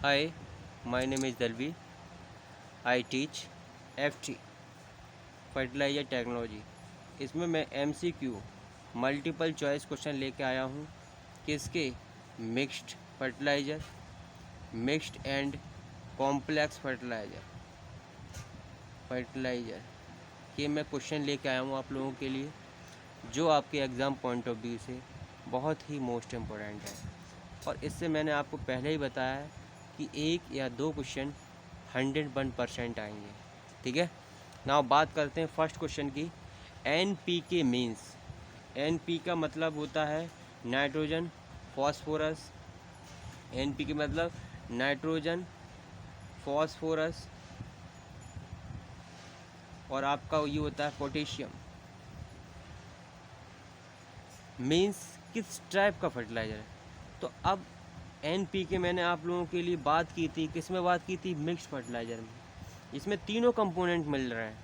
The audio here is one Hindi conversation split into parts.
Hi, my name is Dalvi. I teach FT fertiliser technology. इसमें मैं MCQ मल्टीपल चॉइस क्वेश्चन लेके आया हूँ। किसके? Mixed fertiliser, mixed and complex fertiliser ये मैं क्वेश्चन लेके आया हूँ आप लोगों के लिए, जो आपके एग्ज़ाम पॉइंट ऑफ व्यू से बहुत ही मोस्ट इम्पोर्टेंट है। और इससे मैंने आपको पहले ही बताया है कि एक या दो क्वेश्चन 101% आएंगे। ठीक है, नाउ बात करते हैं फर्स्ट क्वेश्चन की। NPK मीन्स, NP का मतलब होता है नाइट्रोजन फॉस्फोरस। NPK मतलब नाइट्रोजन फॉस्फोरस, और आपका ये होता है पोटेशियम। मीन्स किस टाइप का फर्टिलाइज़र है। तो अब NPK मैंने आप लोगों के लिए बात की थी, किस में बात की थी? मिक्स्ड फर्टिलाइज़र में। इसमें तीनों कंपोनेंट मिल रहे हैं।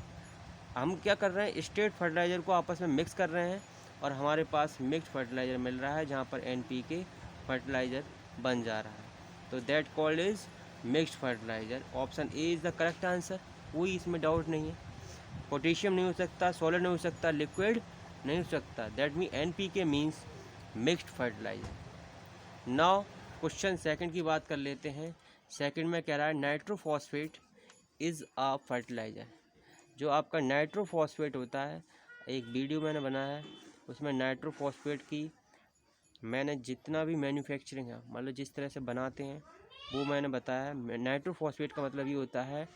हम क्या कर रहे हैं? स्ट्रेट फर्टिलाइज़र को आपस में मिक्स कर रहे हैं और हमारे पास मिक्स्ड फर्टिलाइज़र मिल रहा है, जहाँ पर NPK फर्टिलाइज़र बन जा रहा है। तो that called is mixed fertiliser. Option A is the correct answer, कोई इसमें डाउट नहीं है। पोटेशियम नहीं हो सकता, सॉलिड नहीं हो सकता, लिक्विड नहीं हो सकता। That mean NPK means mixed fertiliser. Now question second की बात कर लेते हैं। सेकंड में कह रहा है नाइट्रोफॉस्फेट इज़ अ फर्टिलाइज़र। जो आपका नाइट्रोफॉस्फेट होता है, एक वीडियो मैंने बनाया है, उसमें नाइट्रोफॉस्फेट की मैंने जितना भी मैन्युफैक्चरिंग है, मतलब जिस तरह से बनाते हैं वो मैंने बताया है। नाइट्रोफॉस्फेट का मतलब ये होता है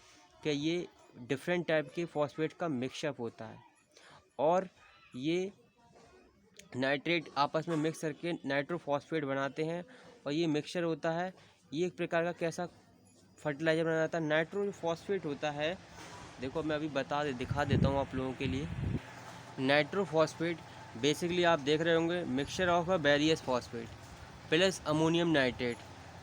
कि ये डिफरेंट टाइप के फॉस्फेट का मिक्सअप होता है, और ये नाइट्रेट आपस में मिक्स करके नाइट्रोफॉस्फेट बनाते हैं। और ये मिक्सचर होता है, ये एक प्रकार का कैसा फर्टिलाइज़र बनाता है? नाइट्रो जो फॉस्फेट होता है, देखो मैं अभी दिखा देता हूँ आप लोगों के लिए। नाइट्रोफॉस्फेट बेसिकली आप देख रहे होंगे mixture of a various phosphate plus ammonium nitrate,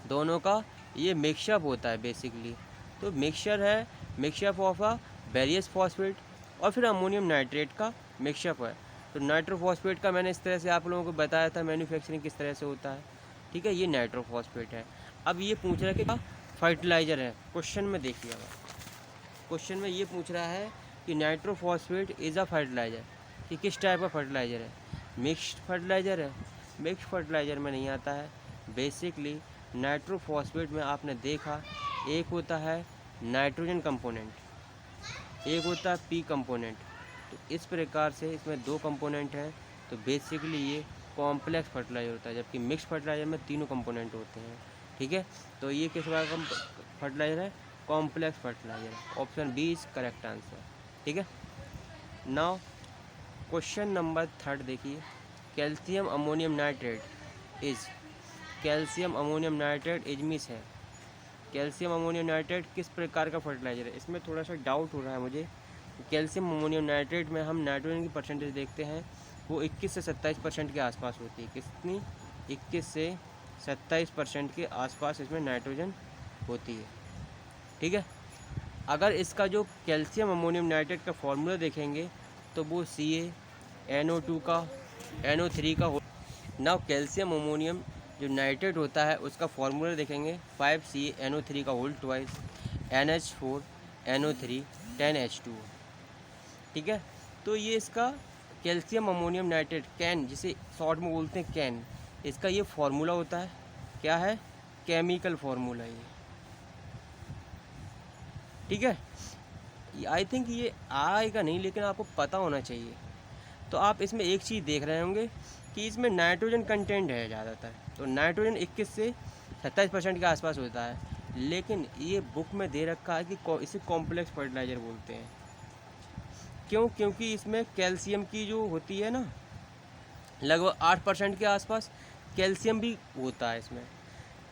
दोनों का ये मिक्सअप होता है बेसिकली। तो मिक्सचर है, mix up of a various phosphate और फिर अमोनियम नाइट्रेट का मिक्सअप है। तो नाइट्रोफॉस्फेट का मैंने इस तरह से आप लोगों को बताया था मैन्युफैक्चरिंग किस तरह से होता है। ठीक है, ये नाइट्रोफॉस्फेट है। अब ये पूछ रहा है कि फर्टिलाइज़र है। क्वेश्चन में देखिएगा, क्वेश्चन में ये पूछ रहा है कि नाइट्रोफॉस्फेट इज़ अ फर्टिलाइज़र, कि किस टाइप का फर्टिलाइज़र है? मिक्स्ड फर्टिलाइज़र है। मिक्स्ड फर्टिलाइज़र में नहीं आता है। बेसिकली नाइट्रोफॉस्फेट में आपने देखा, एक होता है नाइट्रोजन कंपोनेंट, एक होता है पी कंपोनेंट। तो इस प्रकार से इसमें दो कंपोनेंट हैं। तो बेसिकली ये कॉम्प्लेक्स फर्टिलाइज़र होता है, जबकि मिक्स फर्टिलाइज़र में तीनों कंपोनेंट होते हैं। ठीक है, तो ये किस प्रकार का फर्टिलाइज़र है? Complex fertiliser. Option B is correct answer. ठीक है, नाउ क्वेश्चन नंबर थर्ड देखिए। Calcium ammonium nitrate is, calcium ammonium nitrate इजमिस है। कैल्शियम अमोनियम नाइट्रेट किस प्रकार का फर्टिलाइज़र है? इसमें थोड़ा सा डाउट हो रहा है मुझे। कैल्शियम अमोनियम नाइट्रेट में हम नाइट्रोजन की परसेंटेज देखते हैं, वो 21 से 27% के आसपास होती है। कितनी? 21 से 27% के आसपास इसमें नाइट्रोजन होती है। ठीक है, अगर इसका जो कैल्शियम अमोनियम नाइट्रेट का फॉर्मूला देखेंगे तो वो CaNO2 का NO3 का हो। नाउ कैल्शियम अमोनियम जो नाइट्रेट होता है उसका फॉर्मूला देखेंगे 5CaNO3 का होल ट्वाइस NH4NO3 10H2। ठीक है, तो ये इसका कैल्शियम अमोनियम नाइट्रेट कैन, जिसे शॉर्ट में बोलते हैं कैन, इसका ये फार्मूला होता है। क्या है? केमिकल फार्मूला ये। ठीक है, आई थिंक ये आएगा नहीं, लेकिन आपको पता होना चाहिए। तो आप इसमें एक चीज़ देख रहे होंगे कि इसमें नाइट्रोजन कंटेंट है ज़्यादातर। तो नाइट्रोजन 21 से 27% के आसपास होता है, लेकिन ये बुक में दे रखा है कि इसे कॉम्प्लेक्स फर्टिलाइज़र बोलते हैं। क्यों? क्योंकि इसमें कैल्शियम की जो होती है ना, लगभग 8% के आसपास कैल्शियम भी होता है इसमें।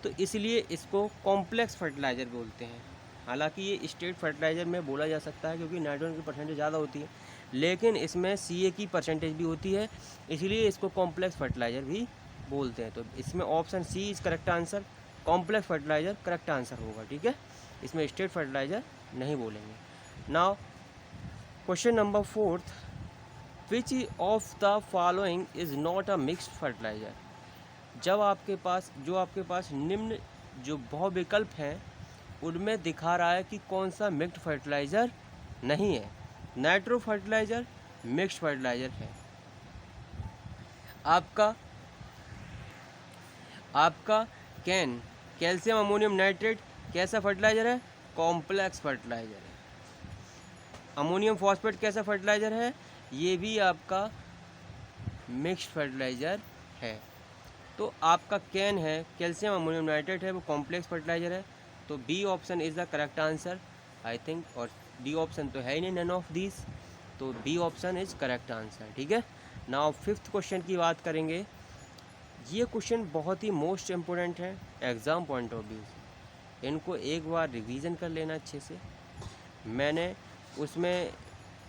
तो इसलिए इसको कॉम्प्लेक्स फर्टिलाइज़र बोलते हैं। हालांकि ये स्ट्रेट फर्टिलाइज़र में बोला जा सकता है क्योंकि नाइट्रोजन की परसेंटेज ज़्यादा होती है, लेकिन इसमें Ca की परसेंटेज भी होती है, इसलिए इसको कॉम्प्लेक्स फर्टिलाइज़र भी बोलते हैं। तो इसमें option C is correct answer, complex fertiliser correct answer होगा। ठीक है, इसमें स्ट्रेट फर्टिलाइज़र नहीं बोलेंगे। Now question number fourth, which of the following is not a mixed fertiliser. जब आपके पास निम्न जो बहुविकल्प हैं उनमें दिखा रहा है कि कौन सा मिक्स्ड फर्टिलाइज़र नहीं है। नाइट्रो फर्टिलाइज़र मिक्स्ड फर्टिलाइज़र है। आपका कैन कैल्शियम अमोनियम नाइट्रेट कैसा फर्टिलाइज़र है? कॉम्प्लेक्स फर्टिलाइज़र है। अमोनियम फॉस्फेट कैसा फर्टिलाइज़र है? ये भी आपका मिक्स्ड फर्टिलाइज़र है। तो आपका कैन है कैल्शियम अमोनियम नाइट्रेट है, वो कॉम्प्लेक्स फर्टिलाइज़र है। तो B option is the correct answer I think, और डी ऑप्शन तो है ही नहीं, नन ऑफ दीज, तो B option is correct answer. ठीक है, नाउ 5th क्वेश्चन की बात करेंगे। ये क्वेश्चन बहुत ही मोस्ट इम्पोर्टेंट है एग्ज़ाम पॉइंट ऑफ व्यू से, इनको एक बार रिवीजन कर लेना अच्छे से। मैंने उसमें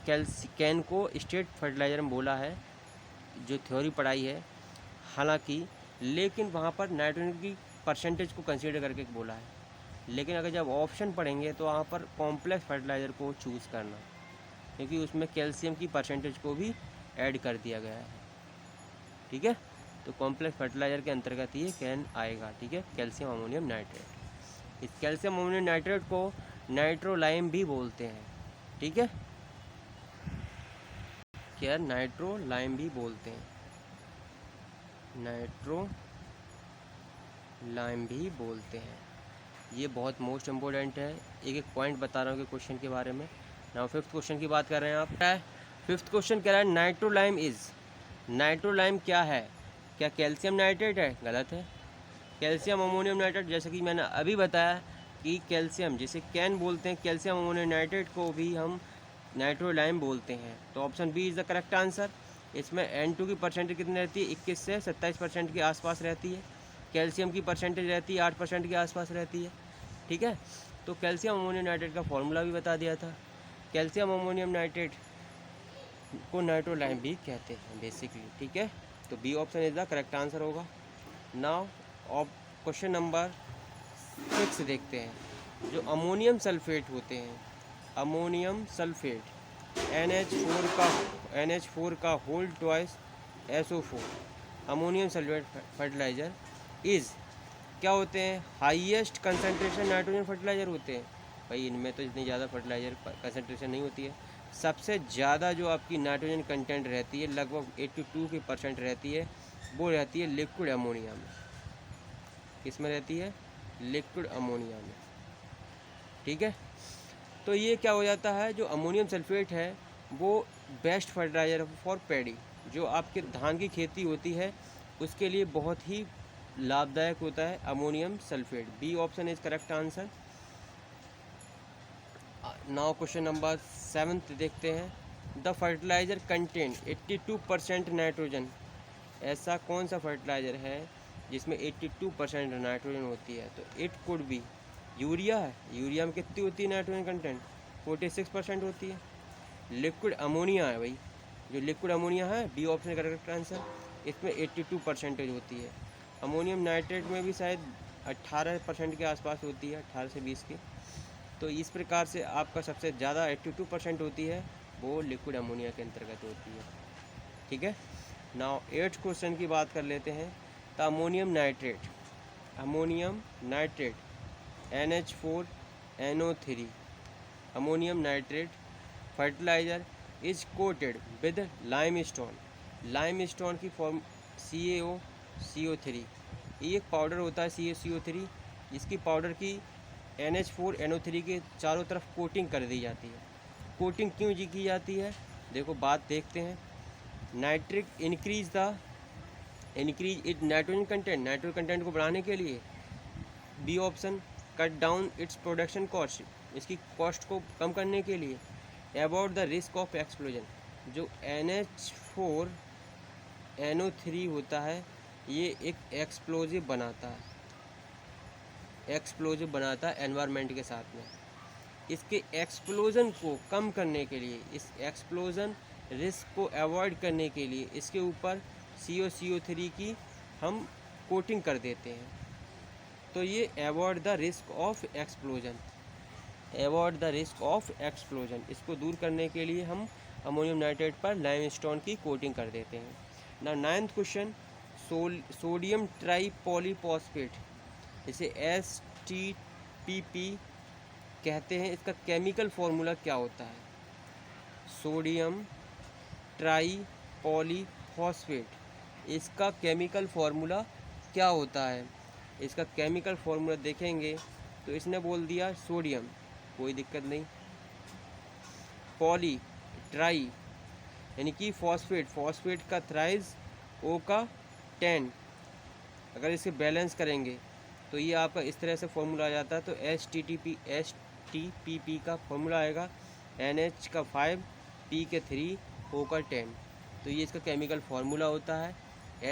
कैन को स्टेट फर्टिलाइज़र में बोला है, जो थ्योरी पढ़ाई है हालांकि, लेकिन वहाँ पर नाइट्रोजन की परसेंटेज को कंसीडर करके बोला है। लेकिन अगर जब ऑप्शन पढ़ेंगे तो वहाँ पर कॉम्प्लेक्स फर्टिलाइज़र को चूज़ करना, क्योंकि उसमें कैल्शियम की परसेंटेज को भी ऐड कर दिया गया है। ठीक है, तो कॉम्प्लेक्स फर्टिलाइज़र के अंतर्गत ये कैन आएगा। ठीक है, कैल्शियम अमोनियम नाइट्रेट। इस कैल्शियम अमोनियम नाइट्रेट को नाइट्रोलाइम भी बोलते हैं। ठीक है, क्या नाइट्रोलाइम भी बोलते हैं, नाइट्रोलाइम भी बोलते हैं। ये बहुत मोस्ट इम्पोर्टेंट है, एक एक पॉइंट बता रहा हूँ कि क्वेश्चन के बारे में। नाउ 5th क्वेश्चन की बात कर रहे हैं आप। 5th क्वेश्चन कह रहा है नाइट्रोलाइम इज़, नाइट्रोलाइम क्या है? क्या कैल्शियम नाइट्रेट है? गलत है। कैल्शियम अमोनियम नाइट्रेट, जैसे कि मैंने अभी बताया कि कैल्शियम जिसे कैन बोलते हैं, कैल्शियम अमोनियम नाइट्रेट को भी हम नाइट्रोलाइम बोलते हैं। तो option B is the correct answer. इसमें N2 की परसेंटेज कितनी रहती है? 21 से 27% के आसपास रहती है। कैल्शियम की परसेंटेज रहती है 8% के आसपास रहती है। ठीक है, तो कैल्शियम अमोनियम नाइट्रेट का फॉर्मूला भी बता दिया था। कैल्शियम अमोनियम नाइट्रेट को नाइट्रोलाइम भी कहते हैं बेसिकली। ठीक है, तो B option is the correct answer होगा। नाउ ऑफ क्वेश्चन नंबर 6 देखते हैं। जो अमोनियम सल्फेट होते हैं, अमोनियम सल्फेट NH4 का whole twice SO4 ammonium sulphate fertiliser is क्या होते हैं? हाईएस्ट कंसंट्रेशन नाइट्रोजन फर्टिलाइज़र होते हैं। भाई इनमें तो इतनी ज़्यादा फर्टिलाइज़र कंसंट्रेशन नहीं होती है। सबसे ज़्यादा जो आपकी नाइट्रोजन कंटेंट रहती है लगभग 82% रहती है, वो रहती है लिक्विड अमोनिया में। किस में रहती है? लिक्विड अमोनिया में। ठीक है, तो ये क्या हो जाता है, जो अमोनियम सल्फेट है वो बेस्ट फर्टिलाइज़र फॉर पैडी, जो आपके धान की खेती होती है उसके लिए बहुत ही लाभदायक होता है ammonium sulphate. B option is correct answer. Now question number 7 देखते हैं। द फर्टिलाइज़र कंटेन 82% नाइट्रोजन, ऐसा कौन सा फर्टिलाइज़र है जिसमें 82% नाइट्रोजन होती है? तो इट कुड बी यूरिया है। यूरिया में कितनी होती है नाइट्रोजन कंटेंट? 46% होती है। लिक्विड अमोनिया है भाई, जो लिक्विड अमोनिया है बी ऑप्शन करेक्ट आंसर, इसमें 82% होती है। अमोनियम नाइट्रेट में भी शायद 18% के आसपास होती है, 18 से 20 की। तो इस प्रकार से आपका सबसे ज़्यादा 82% होती है वो लिक्विड अमोनिया के अंतर्गत होती है। ठीक है, नाउ 8th क्वेश्चन की बात कर लेते हैं। तो ammonium nitrate NH4NO3 ammonium nitrate fertiliser is coated with limestone की फॉर्म CaCO3। ये एक पाउडर होता है CaCO3, जिसकी पाउडर की NH4NO3 के चारों तरफ कोटिंग कर दी जाती है। कोटिंग क्यों की जाती है? देखो बात देखते हैं। इंक्रीज इट नाइट्रोजन कंटेंट को बढ़ाने के लिए। B option cut down its production cost, इसकी कॉस्ट को कम करने के लिए। About the risk of explosion, जो NH4NO3 होता है ये एक एक्सप्लोजिव बनाता है एनवायरनमेंट के साथ में। इसके एक्सप्लोजन को कम करने के लिए, इस एक्सप्लोजन रिस्क को अवॉइड करने के लिए इसके ऊपर CaCO3 की हम कोटिंग कर देते हैं। तो ये avoid the risk of explosion, इसको दूर करने के लिए हम अमोनियम नाइट्रेट पर लाइमस्टोन की कोटिंग कर देते हैं। ना 9th क्वेश्चन, सोडियम ट्राईपॉलीफॉस्फेट इसे STPP कहते हैं। इसका केमिकल फॉर्मूला क्या होता है? Sodium try polyphosphate. इसका केमिकल फार्मूला क्या होता है? इसका केमिकल फार्मूला देखेंगे तो इसने बोल दिया सोडियम, कोई दिक्कत नहीं। पॉली ट्राई यानी कि फॉस्फेट, फॉस्फेट का थ्राइस, ओ का 10। अगर इसे बैलेंस करेंगे तो ये आपका इस तरह से फॉर्मूला आ जाता है। तो STPP का फॉर्मूला आएगा NH का 5, P के 3, O का 10। तो ये इसका केमिकल फार्मूला होता है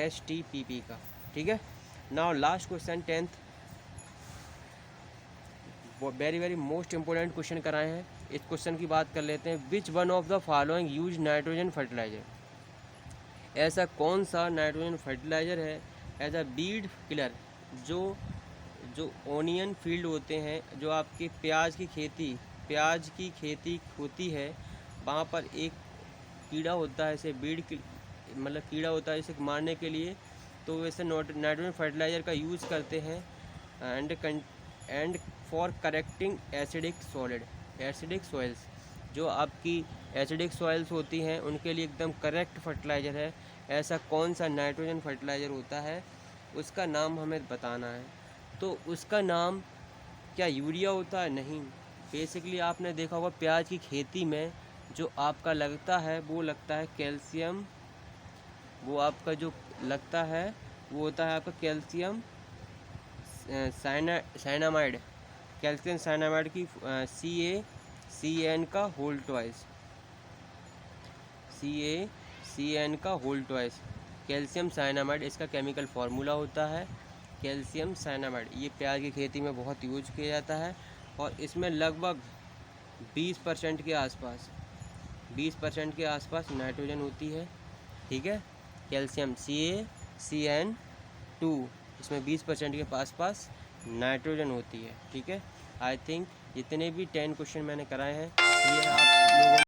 STPP का। ठीक है। Now last question 10th, very very most important question कराए हैं। इस क्वेश्चन की बात कर लेते हैं। Which one of the following use nitrogen fertiliser? ऐसा कौन सा नाइट्रोजन फर्टिलाइजर है एज अ बीड किलर? जो ओनियन फील्ड होते हैं, जो आपके प्याज की खेती होती है, वहाँ पर एक कीड़ा होता है, इसे मतलब कीड़ा होता है, इसे मारने के लिए तो वैसे नाइट्रोजन फर्टिलाइज़र का यूज़ करते हैं। And for correcting acidic soils, जो आपकी एसिडिक सॉइल्स होती हैं उनके लिए एकदम करेक्ट फर्टिलाइज़र है। ऐसा कौन सा नाइट्रोजन फर्टिलाइज़र होता है, उसका नाम हमें बताना है। तो उसका नाम क्या यूरिया होता है? नहीं। बेसिकली आपने देखा होगा प्याज की खेती में जो आपका लगता है वो लगता है कैल्शियम, वो आपका जो लगता है वो होता है आपका कैल्शियम साइनामाइड, कैल्शियम साइनामाइड की CaCN का होल ट्वाइस, कैल्शियम साइनामाइड इसका केमिकल फार्मूला होता है। कैल्शियम साइनामाइड ये प्याज की खेती में बहुत यूज किया जाता है और इसमें लगभग 20% के आसपास नाइट्रोजन होती है। ठीक है। कैल्शियम CaCN2, इसमें 20% के आसपास नाइट्रोजन होती है। ठीक है। आई थिंक जितने भी 10 क्वेश्चन मैंने कराए हैं ये आप लोगों